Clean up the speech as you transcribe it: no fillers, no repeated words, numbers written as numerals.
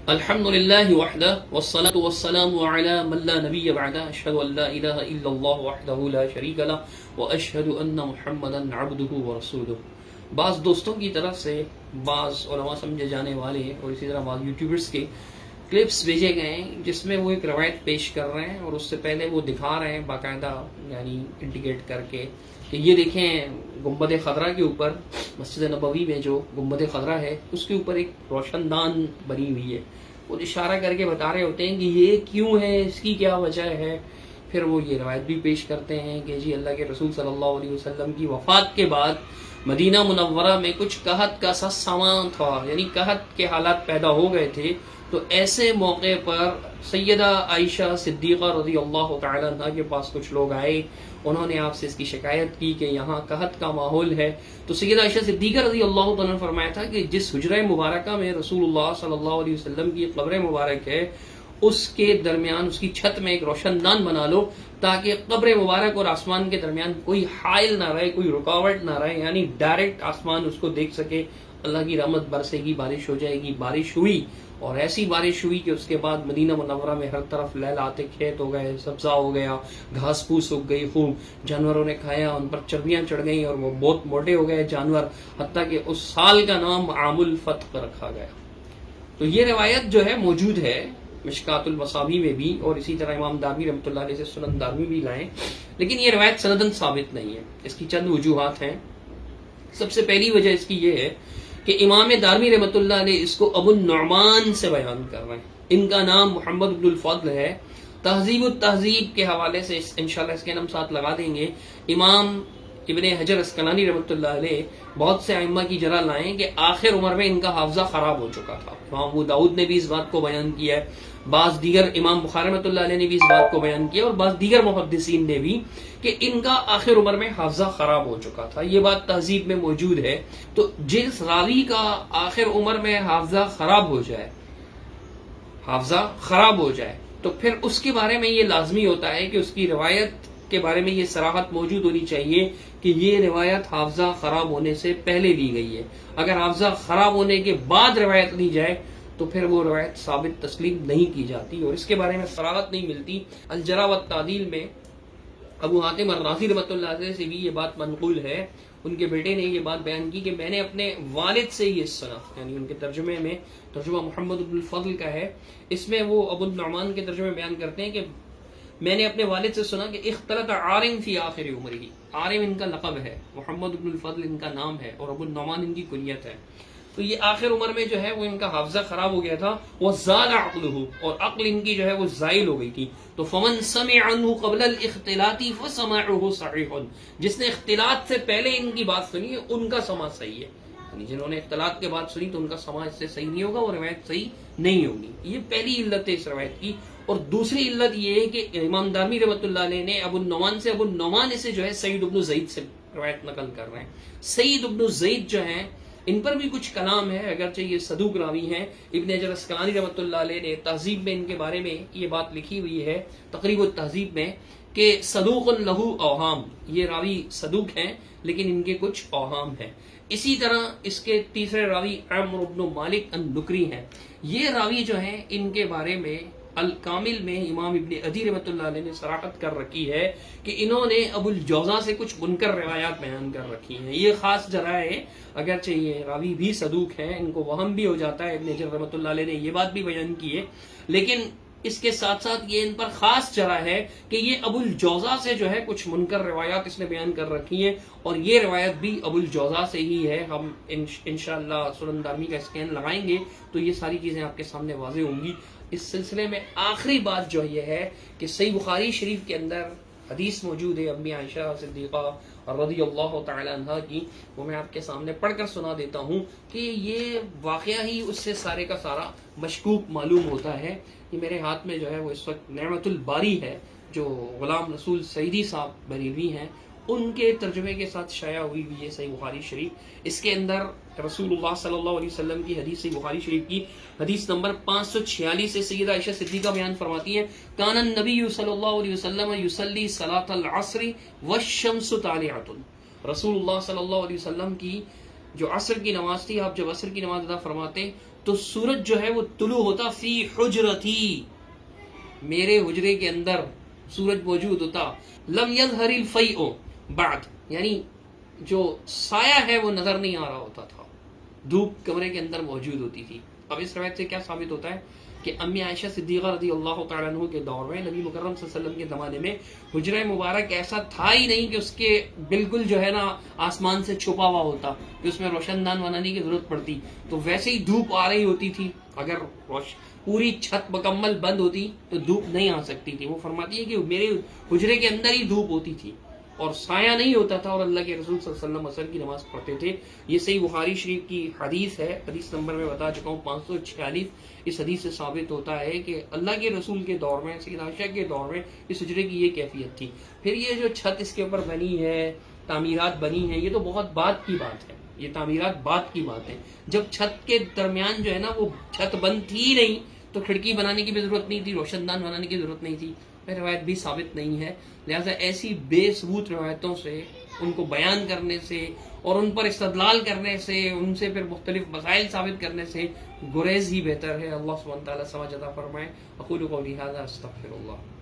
الحمد لله وحده والصلاة والسلام على من لا نبي بعده أشهد أن لا إله إلا الله وحده لا شريك له وأشهد أن محمدا عبده ورسوله. بعض دوستوں کی طرف سے بعض علماء سمجھے جانے والے اور اسی طرح بعض یوٹیوبرز کے کلپس بھیجے گئے ہیں جس میں وہ ایک روایت پیش کر رہے ہیں اور اس سے پہلے وہ دکھا رہے ہیں باقاعدہ یعنی انڈیکیٹ کر کے کہ یہ دیکھیں گنبد خضرا کے اوپر مسجد نبوی میں جو گنبد خضرا ہے اس کے اوپر ایک روشن دان بنی ہوئی ہے. وہ اشارہ کر کے بتا رہے ہوتے ہیں کہ یہ کیوں ہے, اس کی کیا وجہ ہے. پھر وہ یہ روایت بھی پیش کرتے ہیں کہ جی اللہ کے رسول صلی اللہ علیہ وسلم کی وفات کے بعد مدینہ منورہ میں کچھ قحط کا سا سامان تھا, یعنی قحط کے حالات پیدا ہو گئے تھے. تو ایسے موقع پر سیدہ عائشہ صدیقہ رضی اللہ تعالی عنہ کے پاس کچھ لوگ آئے, انہوں نے آپ سے اس کی شکایت کی کہ یہاں قحط کا ماحول ہے. تو سیدہ عائشہ صدیقہ رضی اللہ تعالی عنہ نے فرمایا تھا کہ جس حجرہ مبارکہ میں رسول اللہ صلی اللہ علیہ وسلم کی قبر مبارک ہے اس کے درمیان اس کی چھت میں ایک روشن دان بنا لو تاکہ قبر مبارک اور آسمان کے درمیان کوئی حائل نہ رہے, کوئی رکاوٹ نہ رہے, یعنی ڈائریکٹ آسمان اس کو دیکھ سکے. اللہ کی رحمت برسے گی, بارش ہو جائے گی. بارش ہوئی اور ایسی بارش ہوئی کہ اس کے بعد مدینہ منورہ میں ہر طرف لہلاتے کھیت ہو گئے, سبزہ ہو گیا, گھاس پھوس اگ گئی خوب, جانوروں نے کھایا, ان پر چربیاں چڑھ گئیں اور وہ بہت موٹے ہو گئے جانور, حتیٰ کہ اس سال کا نام عام الفتح رکھا گیا. تو یہ روایت جو ہے موجود ہے مشکات المصابیح میں بھی, اور اسی طرح امام دارمی رحمۃ اللہ علیہ سے سنن دارمی بھی لائیں, لیکن یہ روایت سندن ثابت نہیں ہے. اس کی چند وجوہات ہیں. سب سے پہلی وجہ اس کی یہ ہے کہ امام دارمی رحمۃ اللہ علیہ اس کو ابو النعمان سے بیان کر رہے ہیں. ان کا نام محمد بن الفضل ہے. تہذیب التہذیب کے حوالے سے انشاءاللہ اس کے نام ساتھ لگا دیں گے. امام ابن حجر اسقلانی رحمۃ اللہ علیہ بہت سے ائمہ کی جرح لائیں کہ آخر عمر میں ان کا حافظہ خراب ہو چکا تھا. امام ابو داؤد نے بھی اس بات کو بیان کیا ہے, بعض دیگر امام بخاری رحمۃ اللہ علیہ نے بھی اس بات کو بیان کیا, اور بعض دیگر محدثین نے بھی, کہ ان کا آخر عمر میں حافظہ خراب ہو چکا تھا. یہ بات تہذیب میں موجود ہے. تو جس راوی کا آخر عمر میں حافظہ خراب ہو جائے تو پھر اس کے بارے میں یہ لازمی ہوتا ہے کہ اس کی روایت کے بارے میں یہ صراحت موجود ہونی چاہیے کہ یہ روایت حافظہ خراب ہونے سے پہلے لی گئی ہے. اگر حافظہ خراب ہونے کے بعد روایت لی جائے تو پھر وہ روایت ثابت تسلیم نہیں کی جاتی, اور اس کے بارے میں صراحت نہیں ملتی. الجرح والتعدیل میں ابو حاتم الرازی رحمۃ اللہ علیہ سے بھی یہ بات منقول ہے. ان کے بیٹے نے یہ بات بیان کی کہ میں نے اپنے والد سے یہ سنا, یعنی ان کے ترجمے میں ترجمہ محمد بن الفضل کا ہے, اس میں وہ ابو النعمان کے ترجمے بیان کرتے ہیں کہ میں نے اپنے والد سے سنا کہ اختلط عارم فی آخر عمرہ. عارم ان کا لقب ہے, محمد بن الفضل ان کا نام ہے, اور ابو النعمان ان کی کنیت ہے. تو یہ آخر عمر میں جو ہے وہ ان کا حافظہ خراب ہو گیا تھا. وزال عقلہ, اور عقل ان کی جو ہے وہ زائل ہو گئی تھی. تو فمن سمع عنہ قبل الاختلاط فسماعه صحیح, جس نے اختلاط سے پہلے ان کی بات سنی ہے ان کا سماع صحیح ہے. یعنی جنہوں نے اختلاط کے بعد سنی تو ان کا سماع اس سے صحیح نہیں ہوگا, اور روایت صحیح نہیں ہوگی. یہ پہلی علت ہے اس روایت کی. اور دوسری علت یہ ہے کہ امام دارمی رحمۃ اللہ علیہ نے ابو النعمان سے جو ہے سعید بن زید سے روایت نقل کر رہے ہیں. سعید بن زید جو ہیں ان پر بھی کچھ کلام ہے, اگرچہ یہ صدوق راوی ہیں. ابن حجر اسقلانی رحمۃ اللہ علیہ نے تہذیب میں ان کے بارے میں یہ بات لکھی ہوئی ہے, تقریب التہذیب میں, کہ صدوق لہ اوہام, یہ راوی صدوق ہیں لیکن ان کے کچھ اوہام ہیں. اسی طرح اس کے تیسرے راوی عمرو بن مالک النکری ہیں. یہ راوی جو ہیں ان کے بارے میں الکامل میں امام ابن عدی رحمۃ اللہ علیہ نے صراحت کر رکھی ہے کہ انہوں نے ابو الجوزا سے کچھ منکر روایات بیان کر رکھی ہیں. یہ خاص جرح ہے, اگرچہ یہ راوی بھی صدوق ہیں, ان کو وہم بھی ہو جاتا ہے. ابن حجر رحمۃ اللہ علیہ نے یہ بات بھی بیان کی ہے, لیکن اس کے ساتھ ساتھ یہ ان پر خاص جرح ہے کہ یہ ابو الجوزا سے جو ہے کچھ منکر روایات اس نے بیان کر رکھی ہیں, اور یہ روایت بھی ابو الجوزا سے ہی ہے. ہم انشاءاللہ سنن دارمی کا اسکین لگائیں گے تو یہ ساری چیزیں آپ کے سامنے واضح ہوں گی. اس سلسلے میں آخری بات جو یہ ہے کہ صحیح بخاری شریف کے اندر حدیث موجود ہے امی عائشہ صدیقہ رضی اللہ تعالی عنہ کی, وہ میں آپ کے سامنے پڑھ کر سنا دیتا ہوں کہ یہ واقعہ ہی اس سے سارے کا سارا مشکوک معلوم ہوتا ہے. یہ میرے ہاتھ میں جو ہے وہ اس وقت نعمت الباری ہے, جو غلام رسول سعیدی صاحب بریلوی ہیں, ان کے ترجمے کے ساتھ شائع ہوئی ہوئی ہے صحیح بخاری شریف. اس کے اندر رسول اللہ صلی اللہ علیہ وسلم کی حدیث صحیح بخاری شریف کی حدیث نمبر 546 سے سیدہ عائشہ صدیقہ بیان فرماتی ہیں, کان النبی صلی اللہ علیہ وسلم یصلی صلاۃ العصر والشمس طالعۃ. رسول اللہ صلی اللہ علیہ وسلم کی جو عصر کی نماز تھی, آپ جب عصر کی نماز ادا فرماتے تو سورج جو ہے وہ طلوع ہوتا فی حجرتی، میرے حجرے کے اندر سورج موجود ہوتا. لم یظہر الفیء بعد، یعنی جو سایہ ہے وہ نظر نہیں آ رہا ہوتا تھا، دھوپ کمرے کے اندر موجود ہوتی تھی. اب اس روایت سے کیا ثابت ہوتا ہے کہ امی عائشہ صدیقہ رضی اللہ تعالیٰ عنہ کے دور میں، نبی مکرم صلی اللہ علیہ وسلم کے زمانے میں حجرہ مبارک ایسا تھا ہی نہیں کہ اس کے بالکل جو ہے نا آسمان سے چھپا ہوا ہوتا کہ اس میں روشن دان بنانے کی ضرورت پڑتی. تو ویسے ہی دھوپ آ رہی ہوتی تھی، اگر پوری چھت مکمل بند ہوتی تو دھوپ نہیں آ سکتی تھی. وہ فرماتی ہے کہ میرے حجرے کے اندر ہی دھوپ ہوتی تھی اور سایہ نہیں ہوتا تھا، اور اللہ کے رسول صلی اللہ علیہ وسلم عصر کی نماز پڑھتے تھے. یہ صحیح بخاری شریف کی حدیث ہے، حدیث نمبر میں بتا چکا ہوں 546. اس حدیث سے ثابت ہوتا ہے کہ اللہ کے رسول کے دور میں، سیدہ عائشہ کے دور میں اس حجرے کی یہ کیفیت تھی. پھر یہ جو چھت اس کے اوپر بنی ہے، تعمیرات بنی ہیں، یہ تو بہت بعد کی بات ہے، یہ تعمیرات بعد کی بات ہے. جب چھت کے درمیان جو ہے نا وہ چھت بند تھی نہیں تو کھڑکی بنانے کی بھی ضرورت نہیں تھی، روشن دان بنانے کی ضرورت نہیں تھی. روایت بھی ثابت نہیں ہے. لہذا ایسی بے ثبوت روایتوں سے، ان کو بیان کرنے سے اور ان پر استدلال کرنے سے، ان سے پھر مختلف مسائل ثابت کرنے سے گریز ہی بہتر ہے. اللہ سبحانہ تعالیٰ سمجھ عطا فرمائے. اقول قولی ھذا استغفر اللہ.